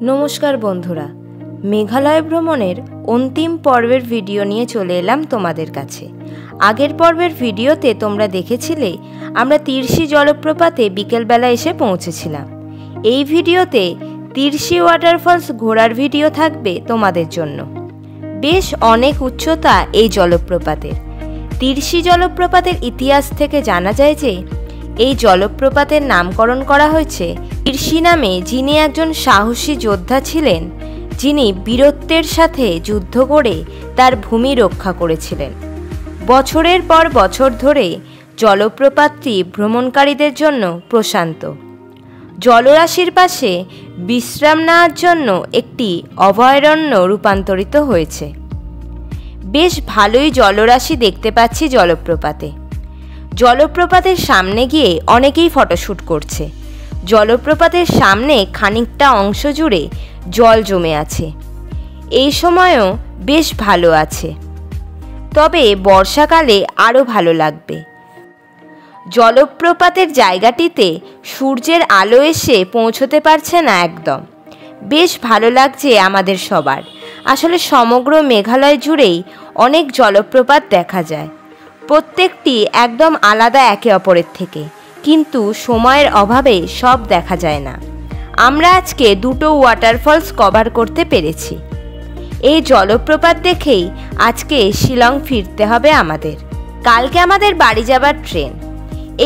নমস্কার বন্ধুরা, মেঘালয় ভ্রমণের অন্তিম পর্বের ভিডিও নিয়ে চলে এলাম তোমাদের কাছে। আগের পর্বের ভিডিওতে তোমরা দেখেছিলে আমরা তিরশি জলপ্রপাতে বিকেলবেলা এসে পৌঁছেছিলাম। এই ভিডিওতে তিরশি ওয়াটারফলস ঘোরার ভিডিও থাকবে তোমাদের জন্য। বেশ অনেক উচ্চতা এই জলপ্রপাতের। তিরশি জলপ্রপাতের ইতিহাস থেকে জানা যায় যে এই জলপ্রপাতের নামকরণ করা হয়েছে তিরশি নামে, যিনি একজন সাহসী যোদ্ধা ছিলেন, যিনি বীরত্বের সাথে যুদ্ধ করে তার ভূমি রক্ষা করেছিলেন। বছরের পর বছর ধরে জলপ্রপাতটি ভ্রমণকারীদের জন্য প্রশান্ত। জলরাশির পাশে বিশ্রাম নেওয়ার জন্য একটি অভয়ারণ্য রূপান্তরিত হয়েছে। বেশ ভালোই জলরাশি দেখতে পাচ্ছি জলপ্রপাতে। জলপ্রপাতের সামনে গিয়ে অনেকেই ফটোশ্যুট করছে। জলপ্রপাতের সামনে খানিকটা অংশ জুড়ে জল জমে আছে। এই সময়ও বেশ ভালো আছে, তবে বর্ষাকালে আরও ভালো লাগবে। জলপ্রপাতের জায়গাটিতে সূর্যের আলো এসে পৌঁছতে পারছে না একদম। বেশ ভালো লাগছে আমাদের সবার। আসলে সমগ্র মেঘালয় জুড়েই অনেক জলপ্রপাত দেখা যায়, প্রত্যেকটি একদম আলাদা একে অপরের থেকে, কিন্তু সময়ের অভাবে সব দেখা যায় না। আমরা আজকে দুটো ওয়াটারফলস কভার করতে পেরেছি। এই জলপ্রপাত দেখেই আজকে শিলং ফিরতে হবে আমাদের। কালকে আমাদের বাড়ি যাবার ট্রেন।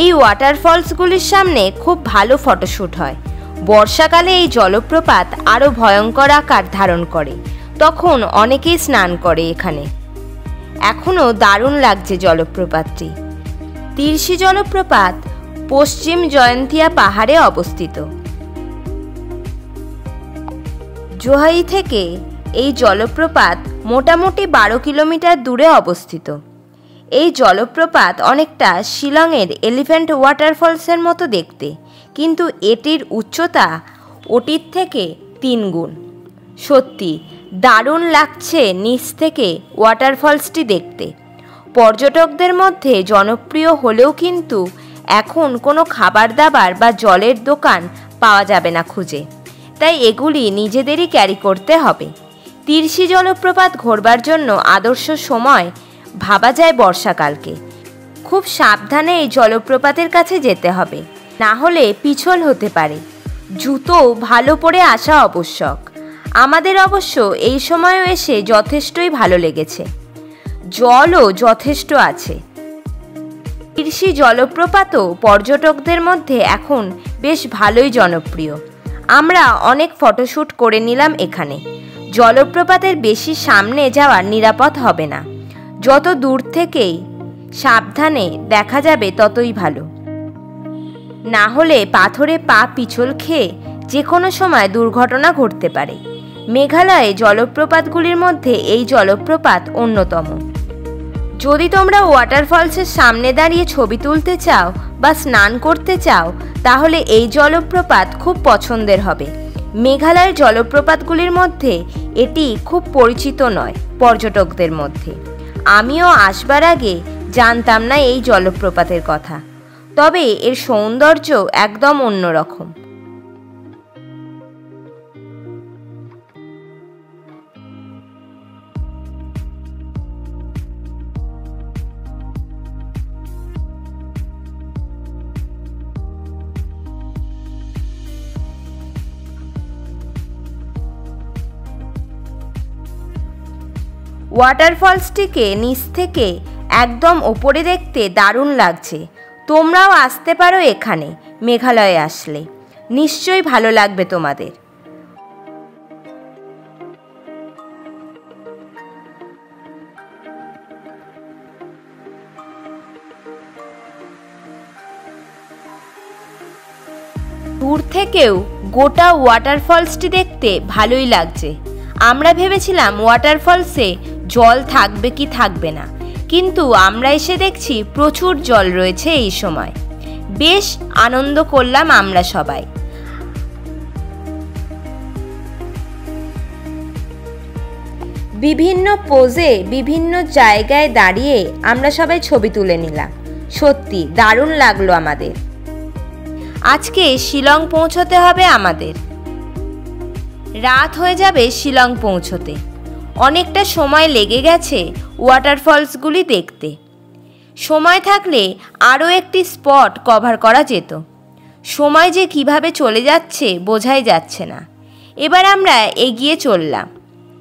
এই ওয়াটারফলসগুলির সামনে খুব ভালো ফটোশ্যুট হয়। বর্ষাকালে এই জলপ্রপাত আরও ভয়ঙ্কর আকার ধারণ করে, তখন অনেকেই স্নান করে এখানে। এখনও দারুণ লাগছে জলপ্রপাতটি। তিরশি জলপ্রপাত পশ্চিম জয়ন্তিয়া পাহাড়ে অবস্থিত। জোহাই থেকে এই জলপ্রপাত মোটামুটি 12 কিলোমিটার দূরে অবস্থিত। এই জলপ্রপাত অনেকটা শিলংয়ের এলিফ্যান্ট ওয়াটারফলসের মতো দেখতে, কিন্তু এটির উচ্চতা ওটির থেকে 3 গুণ। সত্যি দারুণ লাগছে নিচ থেকে ওয়াটারফলসটি দেখতে। পর্যটকদের মধ্যে জনপ্রিয় হলেও কিন্তু এখন কোনো খাবার দাবার বা জলের দোকান পাওয়া যাবে না খুঁজে, তাই এগুলি নিজেদেরই ক্যারি করতে হবে। তিরশি জলপ্রপাত ঘোরবার জন্য আদর্শ সময় ভাবা যায় বর্ষাকালকে। খুব সাবধানে এই জলপ্রপাতের কাছে যেতে হবে, না হলে পিছল হতে পারে। জুতো ভালো পরে আসা আবশ্যক। আমাদের অবশ্য এই সময়ও এসে যথেষ্টই ভালো লেগেছে। জলও যথেষ্ট আছে। তিরশি জলপ্রপাতও পর্যটকদের মধ্যে এখন বেশ ভালোই জনপ্রিয়। আমরা অনেক ফটোশ্যুট করে নিলাম এখানে। জলপ্রপাতের বেশি সামনে যাওয়া নিরাপদ হবে না। যত দূর থেকেই সাবধানে দেখা যাবে ততই ভালো, না হলে পাথরে পা পিছল খেয়ে যে কোনো সময় দুর্ঘটনা ঘটতে পারে। মেঘালয়ে জলপ্রপাতগুলির মধ্যে এই জলপ্রপাত অন্যতম। যদি তোমরা ওয়াটারফলসের সামনে দাঁড়িয়ে ছবি তুলতে চাও বা স্নান করতে চাও, তাহলে এই জলপ্রপাত খুব পছন্দের হবে। মেঘালয়ের জলপ্রপাতগুলির মধ্যে এটি খুব পরিচিত নয় পর্যটকদের মধ্যে। আমিও আসবার আগে জানতাম না এই জলপ্রপাতের কথা, তবে এর সৌন্দর্য একদম অন্যরকম। ওয়াটারফলসটিকে নিচ থেকে একদম ওপরে দেখতে দারুণ লাগছে। তোমরাও আসতে পারো এখানে। মেঘালয়ে আসলে নিশ্চয়ই ভালো লাগবে তোমাদের। দূর থেকেও গোটা ওয়াটারফলসটি দেখতে ভালোই লাগছে। আমরা ভেবেছিলাম ওয়াটারফলসে জল থাকবে কি থাকবে না, কিন্তু আমরা এসে দেখছি প্রচুর জল রয়েছে এই সময়। বেশ আনন্দ করলাম আমরা সবাই। বিভিন্ন পোজে বিভিন্ন জায়গায় দাঁড়িয়ে আমরা সবাই ছবি তুলে নিলাম। সত্যি দারুণ লাগলো আমাদের। আজকে শিলং পৌঁছতে হবে আমাদের। রাত হয়ে যাবে শিলং পৌঁছতে। অনেকটা সময় লেগে গেছে ওয়াটারফলসগুলি দেখতে। সময় থাকলে আরও একটি স্পট কভার করা যেত। সময় যে কিভাবে চলে যাচ্ছে বোঝাই যাচ্ছে না। এবার আমরা এগিয়ে চললাম।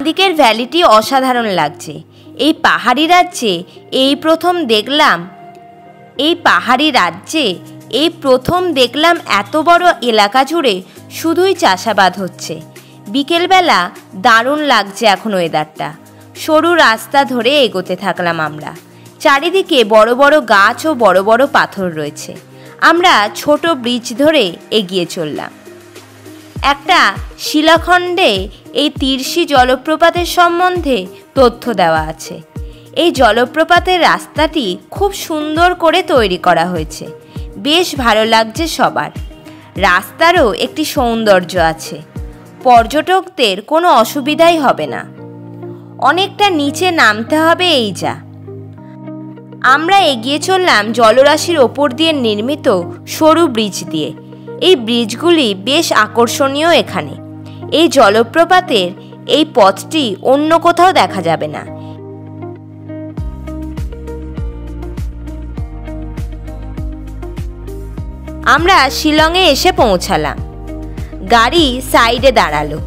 দিকের ভ্যালিটি অসাধারণ লাগছে। এই পাহাড়ি রাজ্যে এই প্রথম দেখলাম এত বড় এলাকা জুড়ে শুধুই চাষাবাদ হচ্ছে। বিকেলবেলা দারুণ লাগছে এখন ওয়েদারটা। সরু রাস্তা ধরে এগোতে থাকলাম আমরা। চারিদিকে বড় বড় গাছ ও বড় বড় পাথর রয়েছে। আমরা ছোট ব্রিজ ধরে এগিয়ে চললাম। একটা শিলাখণ্ডে এই তিরশি জলপ্রপাতের সম্বন্ধে তথ্য দেওয়া আছে। এই জলপ্রপাতের রাস্তাটি খুব সুন্দর করে তৈরি করা হয়েছে। বেশ ভালো লাগছে সবার। রাস্তারও একটি সৌন্দর্য আছে। পর্যটকদের কোনো অসুবিধাই হবে না। অনেকটা নিচে নামতে হবে এই যা। আমরা এগিয়ে চললাম জলরাশির ওপর দিয়ে নির্মিত সরু ব্রিজ দিয়ে। এই ব্রিজগুলি বেশ আকর্ষণীয় এখানে। এই জলপ্রপাতের এই পথটি অন্য কোথাও দেখা যাবে না। আমরা শিলংয়ে এসে পৌঁছালাম। গাড়ি সাইডে দাঁড়ালো।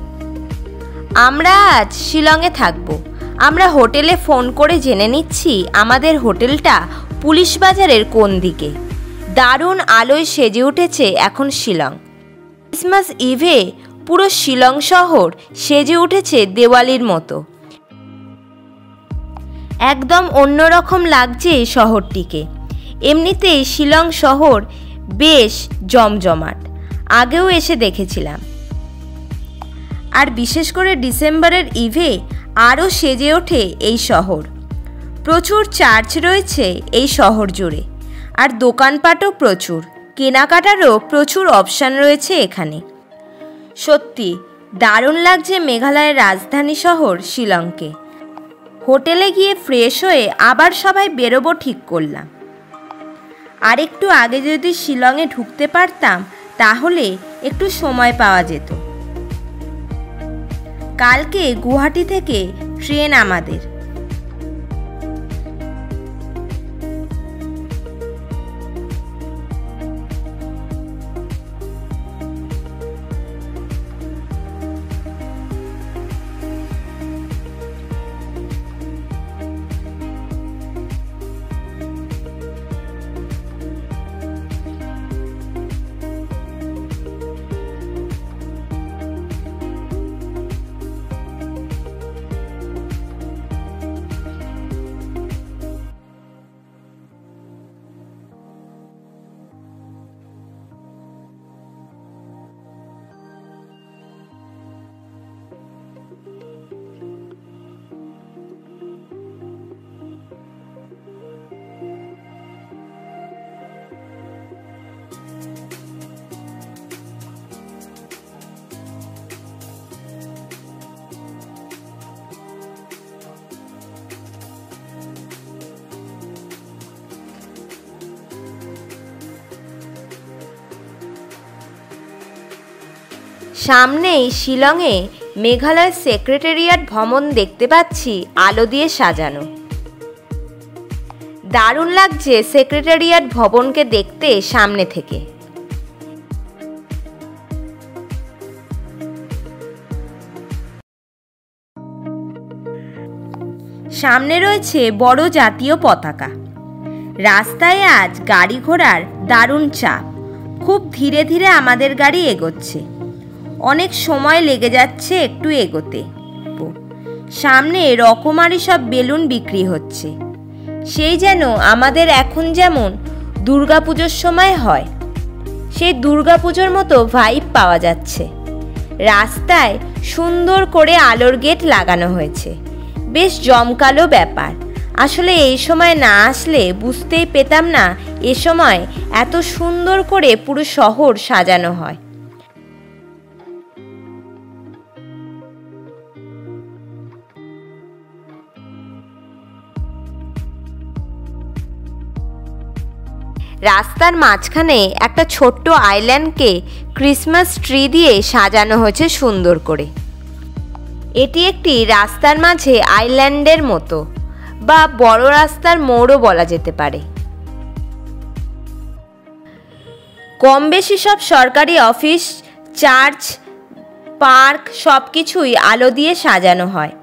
আমরা আজ শিলংয়ে থাকব। আমরা হোটেলে ফোন করে জেনে নিচ্ছি আমাদের হোটেলটা পুলিশ বাজারের কোন দিকে। দারুণ আলোয় সেজে উঠেছে এখন শিলং। ক্রিসমাস ইভে পুরো শিলং শহর সেজে উঠেছে দেওয়ালির মতো। একদম অন্যরকম লাগছে এই শহরটিকে। এমনিতেই শিলং শহর বেশ জমজমাট। আগেও এসে দেখেছিলাম। আর বিশেষ করে ডিসেম্বরের ইভে আরও সেজে ওঠে এই শহর। প্রচুর চার্চ রয়েছে এই শহর জুড়ে। আর দোকানপাটও প্রচুর। কেনাকাটারও প্রচুর অপশান রয়েছে এখানে। সত্যি দারুণ লাগছে মেঘালয়ের রাজধানী শহর শিলংকে। হোটেলে গিয়ে ফ্রেশ হয়ে আবার সবাই বেরোবো ঠিক করলাম। আর একটু আগে যদি শিলংয়ে ঢুকতে পারতাম তাহলে একটু সময় পাওয়া যেত। কালকে গুয়াহাটি থেকে ট্রেন আমাদের। সামনেই শিলংয়ে মেঘালয় সেক্রেটারিয়েট ভবন দেখতে পাচ্ছি আলো দিয়ে সাজানো। দারুণ লাগছে সেক্রেটারিয়েট ভবনকে দেখতে সামনে থেকে। সামনে রয়েছে বড় জাতীয় পতাকা। রাস্তায় আজ গাড়ি ঘোড়ার দারুণ চাপ। খুব ধীরে ধীরে আমাদের গাড়ি এগোচ্ছে। অনেক সময় লেগে যাচ্ছে একটু এগোতে। সামনে রকমারি সব বেলুন বিক্রি হচ্ছে। সেই যেন আমাদের এখন যেমন দুর্গাপুজোর সময় হয়, সেই দুর্গাপুজোর মতো ভাইব পাওয়া যাচ্ছে। রাস্তায় সুন্দর করে আলোর গেট লাগানো হয়েছে। বেশ জমকালো ব্যাপার। আসলে এই সময় না আসলে বুঝতেই পেতাম না এ সময় এত সুন্দর করে পুরো শহর সাজানো হয়। রাস্তার মাঝখানে একটা ছোট্ট আইল্যান্ডকে ক্রিসমাস ট্রি দিয়ে সাজানো হয়েছে সুন্দর করে। এটি একটি রাস্তার মাঝে আইল্যান্ডের মতো বা বড় রাস্তার মোড়ও বলা যেতে পারে। কম বেশি সব সরকারি অফিস, চার্চ, পার্ক সব কিছুই আলো দিয়ে সাজানো হয়।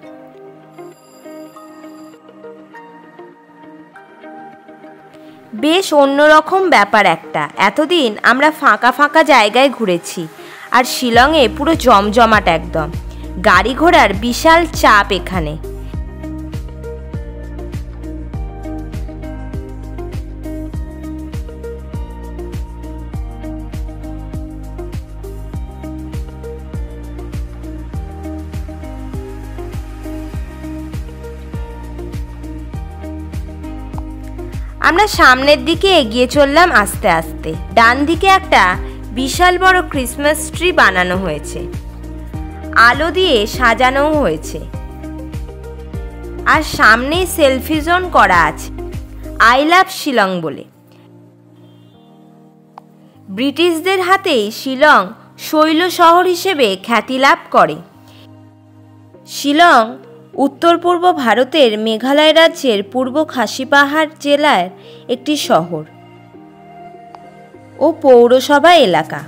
বেশ অন্যরকম ব্যাপার একটা। এতদিন আমরা ফাঁকা ফাঁকা জায়গায় ঘুরেছি, আর শিলংয়ে পুরো জমজমাট একদম। গাড়ি ঘোড়ার বিশাল চাপ এখানে। আমরা সামনের দিকে এগিয়ে চললাম আস্তে আস্তে। ডান দিকে একটা বিশাল বড় ক্রিসমাস ট্রি বানানো হয়েছে, আলো দিয়ে সাজানোও হয়েছে, আর সামনে সেলফি জোন করা আছে আই লাভ শিলং বলে। ব্রিটিশদের হাতেই শিলং শৈল শহর হিসেবে খ্যাতি লাভ করে। শিলং উত্তর পূর্ব ভারতের মেঘালয় রাজ্যের পূর্ব খাসি পাহাড় জেলার একটি শহর ও পৌরসভা এলাকা।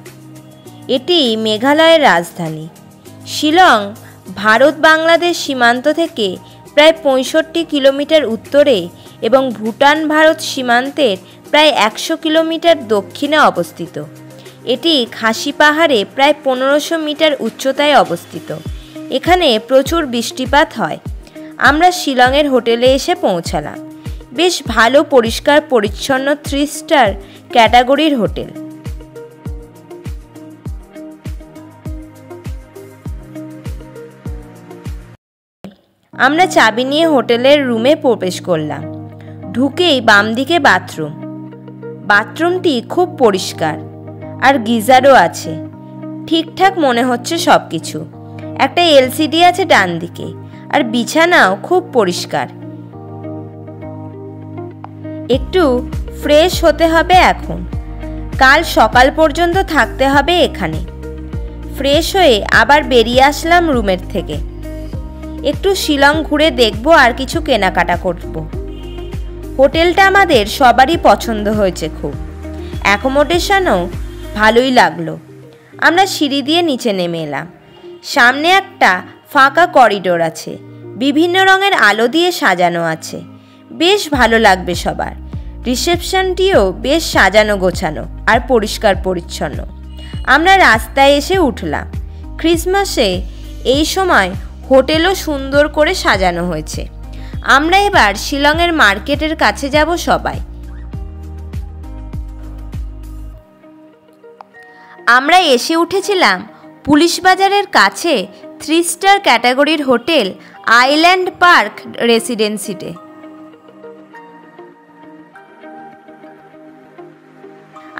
এটি মেঘালয়ের রাজধানী। শিলং ভারত বাংলাদেশ সীমান্ত থেকে প্রায় 65 কিলোমিটার উত্তরে এবং ভুটান ভারত সীমান্তের প্রায় 100 কিলোমিটার দক্ষিণে অবস্থিত। এটি খাসি পাহাড়ে প্রায় 1500 মিটার উচ্চতায় অবস্থিত। এখানে প্রচুর বৃষ্টিপাত হয়। আমরা শিলংয়ের হোটেলে এসে পৌঁছালাম। বেশ ভালো পরিষ্কার পরিচ্ছন্ন 3 স্টার ক্যাটাগরির হোটেল। আমরা চাবি নিয়ে হোটেলের রুমে প্রবেশ করলাম। ঢুকেই বাম দিকে বাথরুম। বাথরুমটি খুব পরিষ্কার আর গিজারও আছে। ঠিকঠাক মনে হচ্ছে সব কিছু। একটা এলসিডি আছে ডান দিকে, আর বিছানাও খুব পরিষ্কার। একটু ফ্রেশ হতে হবে এখন। কাল সকাল পর্যন্ত থাকতে হবে এখানে। ফ্রেশ হয়ে আবার বেরিয়ে আসলাম রুমের থেকে। একটু শিলং ঘুরে দেখব আর কিছু কেনাকাটা করব। হোটেলটা আমাদের সবারই পছন্দ হয়েছে খুব। অ্যাকোমোডেশনও ভালোই লাগলো। আমরা সিঁড়ি দিয়ে নিচে নেমে এলাম। সামনে একটা ফাঁকা করিডোর আছে, বিভিন্ন রঙের আলো দিয়ে সাজানো আছে। বেশ ভালো লাগবে সবার। রিসেপশনটিও বেশ সাজানো গোছানো আর পরিষ্কার পরিচ্ছন্ন। আমরা রাস্তায় এসে উঠলাম। ক্রিসমাসে এই সময় হোটেলও সুন্দর করে সাজানো হয়েছে। আমরা এবার শিলংয়ের মার্কেটের কাছে যাব সবাই। আমরা এসে উঠেছিলাম পুলিশ বাজারের কাছে 3 স্টার ক্যাটাগরির হোটেল আইল্যান্ড পার্ক রেসিডেন্সিতে।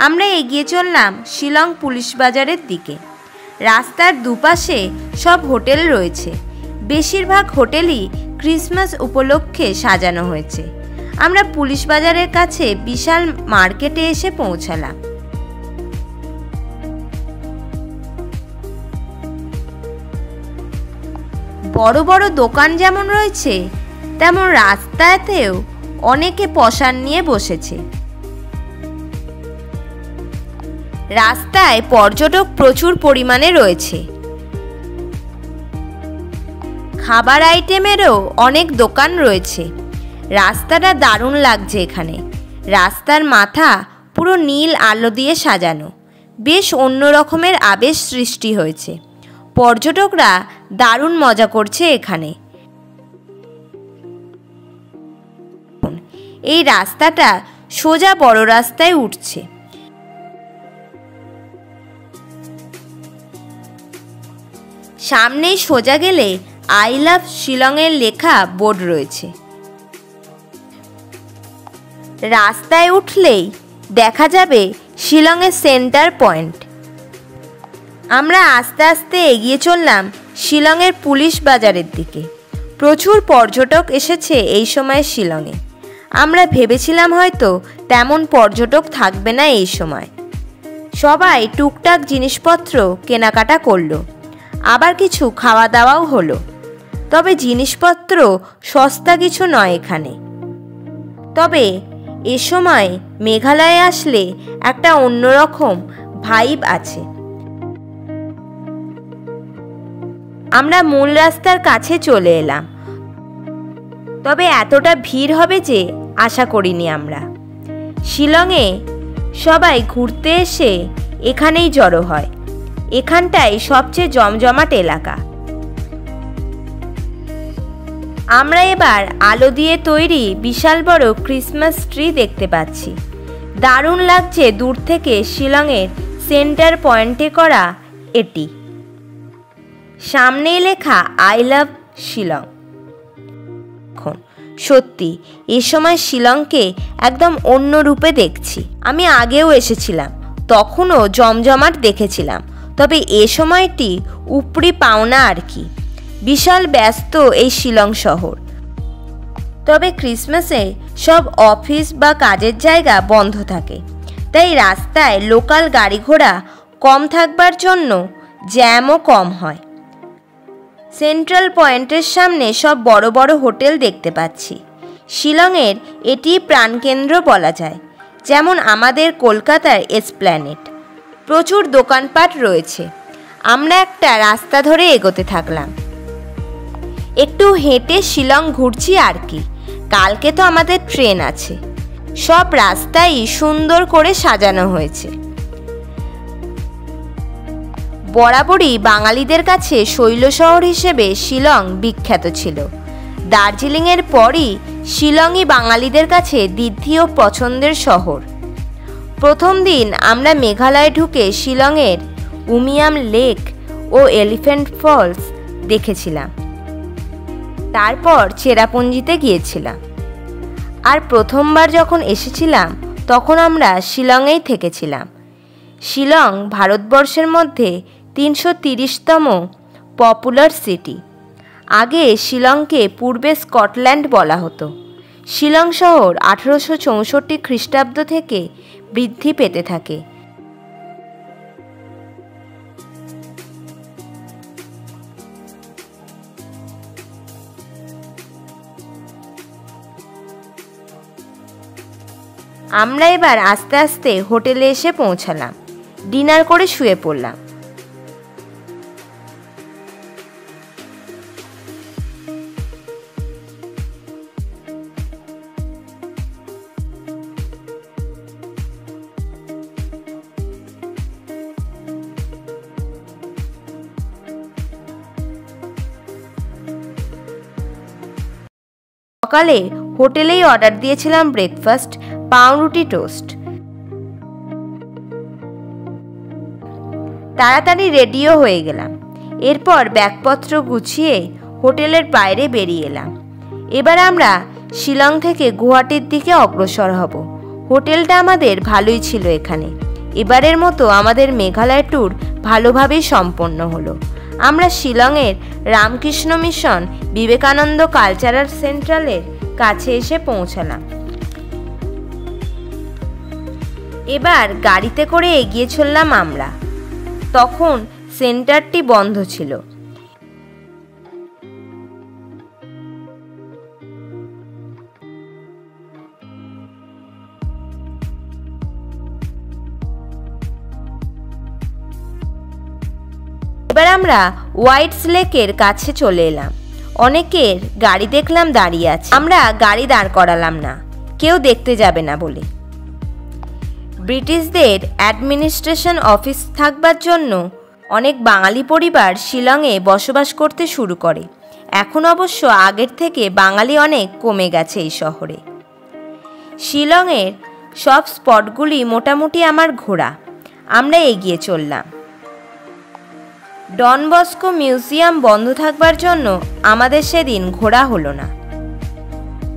আমরা এগিয়ে চললাম শিলং পুলিশ বাজারের দিকে। রাস্তার দুপাশে সব হোটেল রয়েছে। বেশিরভাগ হোটেলই ক্রিসমাস উপলক্ষে সাজানো হয়েছে। আমরা পুলিশ বাজারের কাছে বিশাল মার্কেটে এসে পৌঁছালাম। বড় বড় দোকান যেমন রয়েছে, তেমন রাস্তাতেও অনেকে পসার নিয়ে বসেছে। রাস্তায় পর্যটক প্রচুর পরিমাণে রয়েছে। খাবার আইটেমেরও অনেক দোকান রয়েছে। রাস্তাটা দারুণ লাগছে এখানে। রাস্তার মাথা পুরো নীল আলো দিয়ে সাজানো। বেশ অন্য রকমের আবেশ সৃষ্টি হয়েছে। পর্যটকরা দারুণ মজা করছে এখানে। এই রাস্তাটা সোজা বড় রাস্তায় উঠছে। সামনেই সোজা গেলে আই লাভ শিলংয়ের লেখা বোর্ড রয়েছে। রাস্তায় উঠলেই দেখা যাবে শিলংয়ের সেন্টার পয়েন্ট। আমরা আস্তে আস্তে এগিয়ে চললাম শিলংয়ের পুলিশ বাজারের দিকে। প্রচুর পর্যটক এসেছে এই সময় শিলংয়ে। আমরা ভেবেছিলাম হয়তো তেমন পর্যটক থাকবে না এই সময়। সবাই টুকটাক জিনিসপত্র কেনাকাটা করলো, আবার কিছু খাওয়া দাওয়াও হলো। তবে জিনিসপত্র সস্তা কিছু নয় এখানে। তবে এ সময় মেঘালয়ে আসলে একটা অন্যরকম ভাইব আছে। আমরা মূল রাস্তার কাছে চলে এলাম, তবে এতটা ভিড় হবে যে আশা করিনি আমরা। শিলংয়ে সবাই ঘুরতে এসে এখানেই জড়ো হয়। এখানটাই সবচেয়ে জমজমাট এলাকা। আমরা এবার আলো দিয়ে তৈরি বিশাল বড় ক্রিসমাস ট্রি দেখতে পাচ্ছি। দারুণ লাগছে দূর থেকে শিলংয়ের সেন্টার পয়েন্টে করা এটি। সামনেই লেখা আই লাভ শিলং। সত্যি এ সময় শিলংকে একদম অন্য রূপে দেখছি। আমি আগেও এসেছিলাম, তখনও জমজমাট দেখেছিলাম, তবে এ সময়টি উপরি পাওনা আর কি। বিশাল ব্যস্ত এই শিলং শহর। তবে ক্রিসমাসে সব অফিস বা কাজের জায়গা বন্ধ থাকে, তাই রাস্তায় লোকাল গাড়ি ঘোড়া কম থাকবার জন্য জ্যামও কম হয়। সেন্ট্রাল পয়েন্টের সামনে সব বড় বড় হোটেল দেখতে পাচ্ছি। শিলংয়ের এটি প্রাণকেন্দ্র বলা যায়, যেমন আমাদের কলকাতার এসপ্ল্যানেড। প্রচুর দোকানপাট রয়েছে। আমরা একটা রাস্তা ধরে এগোতে থাকলাম। একটু হেঁটে শিলং ঘুরছি আর কি। কালকে তো আমাদের ট্রেন আছে। সব রাস্তাই সুন্দর করে সাজানো হয়েছে। বরাবরই বাঙালিদের কাছে শৈল শহর হিসেবে শিলং বিখ্যাত ছিল। দার্জিলিংয়ের পরই শিলংই বাঙালিদের কাছে দ্বিতীয় পছন্দের শহর। প্রথম দিন আমরা মেঘালয়ে ঢুকে শিলংয়ের উমিয়াম লেক ও এলিফ্যান্ট ফলস দেখেছিলাম। তারপর চেরাপুঞ্জিতে গিয়েছিলাম। আর প্রথমবার যখন এসেছিলাম তখন আমরা শিলংয়েই থেকেছিলাম। শিলং ভারতবর্ষের মধ্যে 330তম পপুলার সিটি। আগে শিলংকে পূর্বে স্কটল্যান্ড বলা হতো। শিলং শহর 1864 খ্রিস্টাব্দ থেকে বৃদ্ধি পেতে থাকে। আমরা এবার আস্তে আস্তে হোটেলে এসে পৌঁছালাম। ডিনার করে শুয়ে পড়লাম। সকালে হোটেলেই অর্ডার দিয়েছিলাম ব্রেকফাস্ট, পাউরুটি টোস্ট। তাড়াতাড়ি রেডিও হয়ে গেলাম। এরপর ব্যাগপত্র গুছিয়ে হোটেলের বাইরে বেরিয়ে এলাম। এবার আমরা শিলং থেকে গুয়াহাটির দিকে অগ্রসর হব। হোটেলটা আমাদের ভালোই ছিল এখানে। এবারের মতো আমাদের মেঘালয় ট্যুর ভালোভাবেই সম্পন্ন হলো। আমরা শিলংয়ের রামকৃষ্ণ মিশন বিবেকানন্দ কালচারাল সেন্টারের কাছে এসে পৌঁছালাম। এবার গাড়িতে করে এগিয়ে চললাম আমরা। তখন সেন্টারটি বন্ধ ছিল। এবার আমরা হোয়াইটস লেকের কাছে চলে এলাম। অনেকের গাড়ি দেখলাম দাঁড়িয়ে আছে। আমরা গাড়ি দাঁড় করালাম না, কেউ দেখতে যাবে না বলে। ব্রিটিশদের অ্যাডমিনিস্ট্রেশন অফিস থাকবার জন্য অনেক বাঙালি পরিবার শিলংয়ে বসবাস করতে শুরু করে। এখন অবশ্য আগের থেকে বাঙালি অনেক কমে গেছে এই শহরে। শিলংয়ের সব স্পটগুলি মোটামুটি আমার ঘোরা। আমরা এগিয়ে চললাম। ডন বস্কো মিউজিয়াম বন্ধ থাকবার জন্য আমাদের সেদিন ঘোরা হলো না।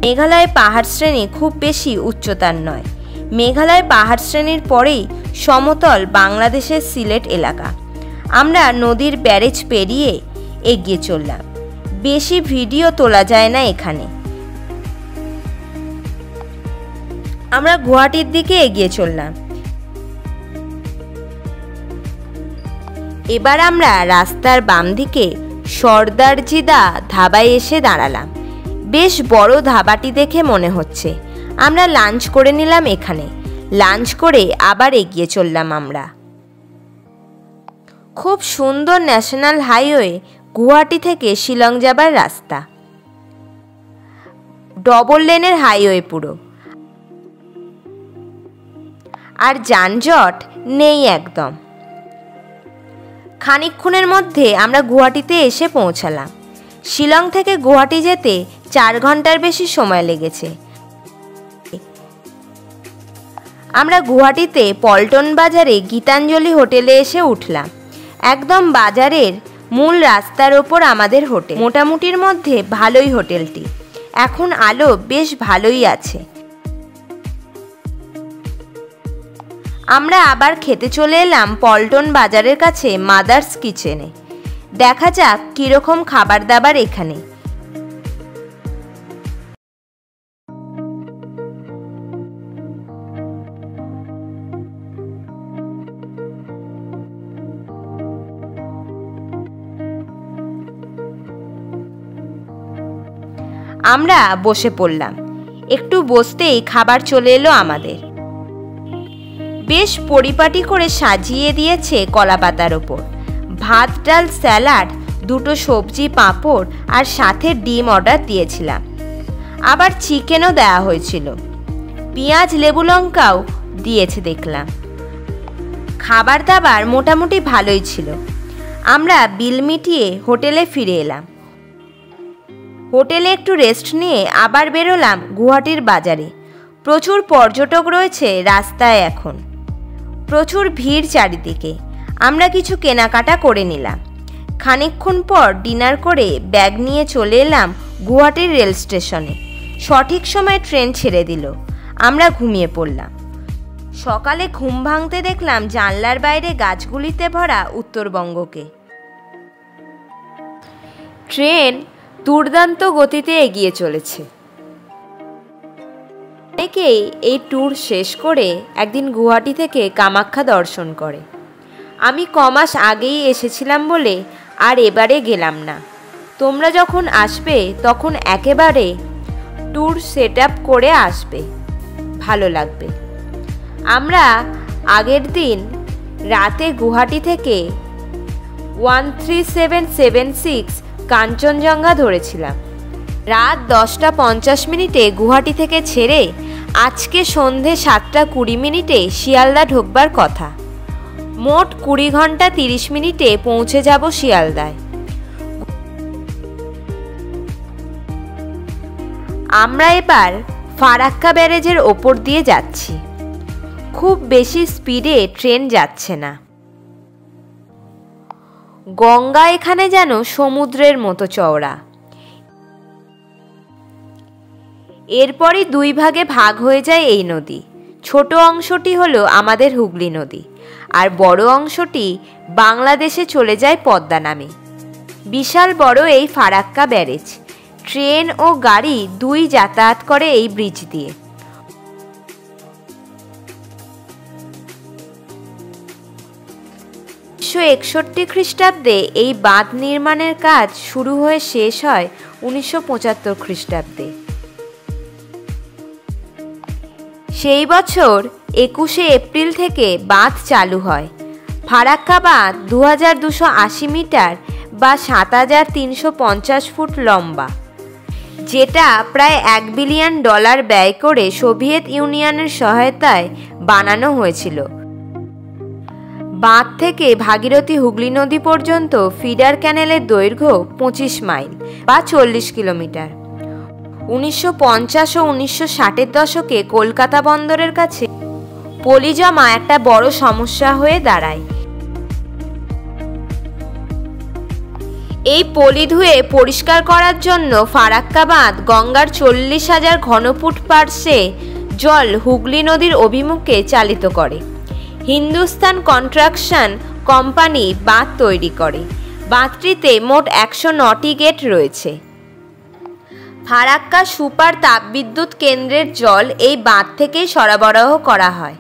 মেঘালয় পাহাড় শ্রেণী খুব বেশি উচ্চতার নয়। মেঘালয় পাহাড় শ্রেণীর পরেই সমতল বাংলাদেশের সিলেট এলাকা। আমরা নদীর ব্যারেজ পেরিয়ে এগিয়ে চললাম। বেশি ভিডিও তোলা যায় না এখানে। আমরা গুয়াহাটির দিকে এগিয়ে চললাম। এবার আমরা রাস্তার বাম দিকে সর্দারজিদা ধাবায় এসে দাঁড়ালাম। বেশ বড় ধাবাটি দেখে মনে হচ্ছে। আমরা লাঞ্চ করে নিলাম এখানে। লাঞ্চ করে আবার এগিয়ে চললাম আমরা। খুব সুন্দর ন্যাশনাল হাইওয়ে, গুয়াহাটি থেকে শিলং যাবার রাস্তা। ডবল লেনের হাইওয়ে পুরো, আর যানজট নেই একদম। খানিকক্ষণের মধ্যে আমরা গুয়াহাটিতে এসে পৌঁছালাম। শিলং থেকে গুয়াহাটি যেতে 4 ঘন্টার বেশি সময় লেগেছে। আমরা গুয়াহাটিতে পল্টন বাজারে গীতাঞ্জলি হোটেলে এসে উঠলাম। একদম বাজারের মূল রাস্তার ওপর আমাদের হোটেল। মোটামুটির মধ্যে ভালোই হোটেলটি। এখন আলো বেশ ভালোই আছে। আমরা আবার খেতে চলে এলাম পল্টন বাজারের কাছে মাদার্স কিচেনে। দেখা যাক কীরকম খাবার দাবার এখানে। আমরা বসে পড়লাম। একটু বসতেই খাবার চলে এলো আমাদের। বেশ পরিপাটি করে সাজিয়ে দিয়েছে কলা পাতার ওপর। ভাত, ডাল, স্যালাড, 2টো সবজি, পাঁপড় আর সাথে ডিম অর্ডার দিয়েছিলাম। আবার চিকেনও দেওয়া হয়েছিল। পেঁয়াজ, লেবু, লঙ্কাও দিয়েছে দেখলাম। খাবার দাবার মোটামুটি ভালোই ছিল। আমরা বিল মিটিয়ে হোটেলে ফিরে এলাম। হোটেলে একটু রেস্ট নিয়ে আবার বেরোলাম গুয়াহাটির বাজারে। প্রচুর পর্যটক রয়েছে রাস্তায় এখন। প্রচুর ভিড় চারিদিকে। আমরা কিছু কেনাকাটা করে নিলাম। খানিকক্ষণ পর ডিনার করে ব্যাগ নিয়ে চলে এলাম গুয়াহাটির রেল স্টেশনে। সঠিক সময় ট্রেন ছেড়ে দিল। আমরা ঘুমিয়ে পড়লাম। সকালে ঘুম ভাঙতে দেখলাম জানলার বাইরে গাছগুলিতে ভরা উত্তরবঙ্গকে। ট্রেন দুর্দান্ত গতিতে এগিয়ে চলেছে। অনেকেই এই ট্যুর শেষ করে একদিন গুয়াহাটি থেকে কামাখ্যা দর্শন করে। আমি কমাস আগেই এসেছিলাম বলে আর এবারে গেলাম না। তোমরা যখন আসবে তখন একেবারে ট্যুর সেট আপ করে আসবে, ভালো লাগবে। আমরা আগের দিন রাতে গুয়াহাটি থেকে 13776 কাঞ্চনজঙ্ঘা ধরেছিলাম। রাত 10:50 গুয়াহাটি থেকে ছেড়ে আজকে সন্ধে 7:20 শিয়ালদা ঢোকবার কথা। মোট 20 ঘন্টা 30 মিনিটে পৌঁছে যাব শিয়ালদায়। আমরা এবার ফারাক্কা ব্যারেজের ওপর দিয়ে যাচ্ছি। খুব বেশি স্পিডে ট্রেন যাচ্ছে না। গঙ্গা এখানে যেন সমুদ্রের মতো চওড়া। এরপরই 2 ভাগে ভাগ হয়ে যায় এই নদী। ছোট অংশটি হলো আমাদের হুগলি নদী, আর বড় অংশটি বাংলাদেশে চলে যায় পদ্মা নামে। বিশাল বড় এই ফারাক্কা ব্যারেজ। ট্রেন ও গাড়ি 2 যাতায়াত করে এই ব্রিজ দিয়ে। 1961 খ্রিস্টাব্দে এই বাঁধ নির্মাণের কাজ শুরু হয়ে শেষ হয় 1975 খ্রিস্টাব্দে। সেই বছর 21শে এপ্রিল থেকে বাঁধ চালু হয়। ফারাক্কা বাঁধ 2280 মিটার বা 7350 ফুট লম্বা, যেটা প্রায় $1 বিলিয়ন ব্যয় করে সোভিয়েত ইউনিয়নের সহায়তায় বানানো হয়েছিল। বাঁধ থেকে ভাগীরথী হুগলি নদী পর্যন্ত ফিডার ক্যানেলের দৈর্ঘ্য 25 মাইল বা 40 কিলোমিটার। 1950 ও 1960-এর দশকে কলকাতা বন্দরের কাছে পলি জমা একটা বড় সমস্যা হয়ে দাঁড়ায়। এই পলি ধুয়ে পরিষ্কার করার জন্য ফারাক্কা বাঁধ গঙ্গার 40,000 ঘনফুট পার্শ্বে জল হুগলি নদীর অভিমুখে চালিত করে। হিন্দুস্তান কনস্ট্রাকশন কোম্পানি বাঁধ তৈরি করে। বাঁধটিতে মোট 109টি গেট রয়েছে। ফারাক্কা সুপার তাপবিদ্যুৎ কেন্দ্রের জল এই বাঁধ থেকেই সরবরাহ করা হয়।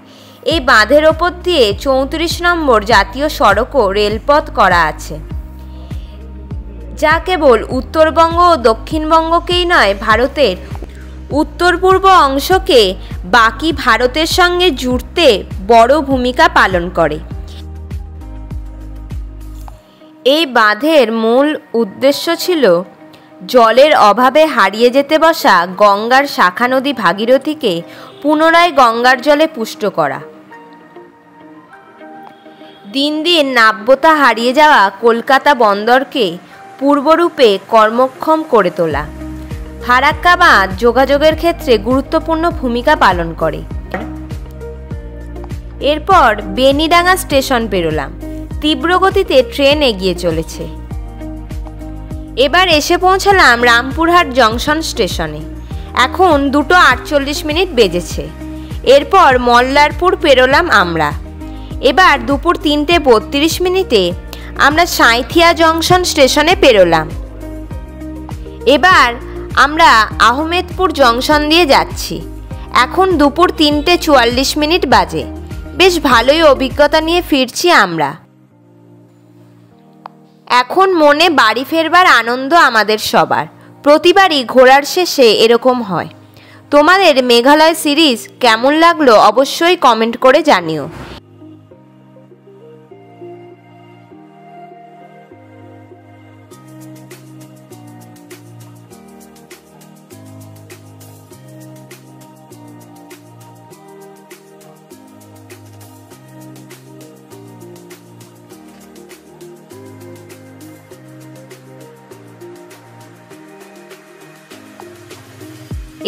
এই বাঁধের ওপর দিয়ে 34 নম্বর জাতীয় সড়ক ও রেলপথ করা আছে, যা কেবল উত্তরবঙ্গ ও দক্ষিণবঙ্গকেই নয়, ভারতের উত্তর পূর্ব অংশকে বাকি ভারতের সঙ্গে জুড়তে বড় ভূমিকা পালন করে। এই বাঁধের মূল উদ্দেশ্য ছিল জলের অভাবে হারিয়ে যেতে বসা গঙ্গার শাখা নদী ভাগীরথীকে পুনরায় গঙ্গার জলে পুষ্ট করা। দিন দিন নাব্যতা হারিয়ে যাওয়া কলকাতা বন্দরকে পূর্বরূপে কর্মক্ষম করে তোলা। ফারাক্কা বাঁধ যোগাযোগের ক্ষেত্রে গুরুত্বপূর্ণ ভূমিকা পালন করে। এরপর বেনিডাঙ্গা স্টেশন পেরোলাম। তীব্র গতিতে ট্রেন এগিয়ে চলেছে। এবার এসে পৌঁছালাম রামপুরহাট জংশন স্টেশনে। এখন 2:48 বেজেছে। এরপর মল্লারপুর পেরোলাম আমরা। এবার দুপুর 3:32 আমরা সাঁইথিয়া জংশন স্টেশনে পেরোলাম। এবার আমরা আহমেদপুর জংশন দিয়ে যাচ্ছি। এখন দুপুর 3:44 বাজে। বেশ ভালোই অভিজ্ঞতা নিয়ে ফিরছি আমরা। এখন মনে বাড়ি ফেরবার আনন্দ আমাদের সবার। প্রতিবারই ঘোরার শেষে এরকম হয়। তোমাদের মেঘালয় সিরিজ কেমন লাগলো অবশ্যই কমেন্ট করে জানিও।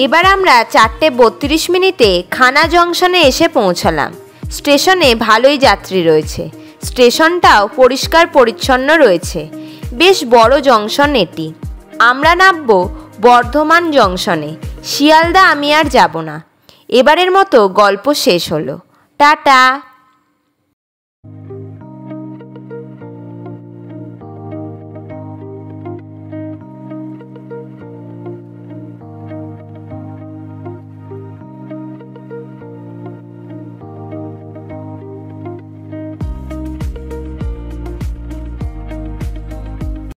এবার আমরা 4:32 খানা জংশনে এসে পৌঁছালাম। স্টেশনে ভালোই যাত্রী রয়েছে। স্টেশনটাও পরিষ্কার পরিচ্ছন্ন রয়েছে। বেশ বড় জংশন এটি। আমরা নামব বর্ধমান জংশনে। শিয়ালদা আমি আর যাব না। এবারের মতো গল্প শেষ হলো। টাটা।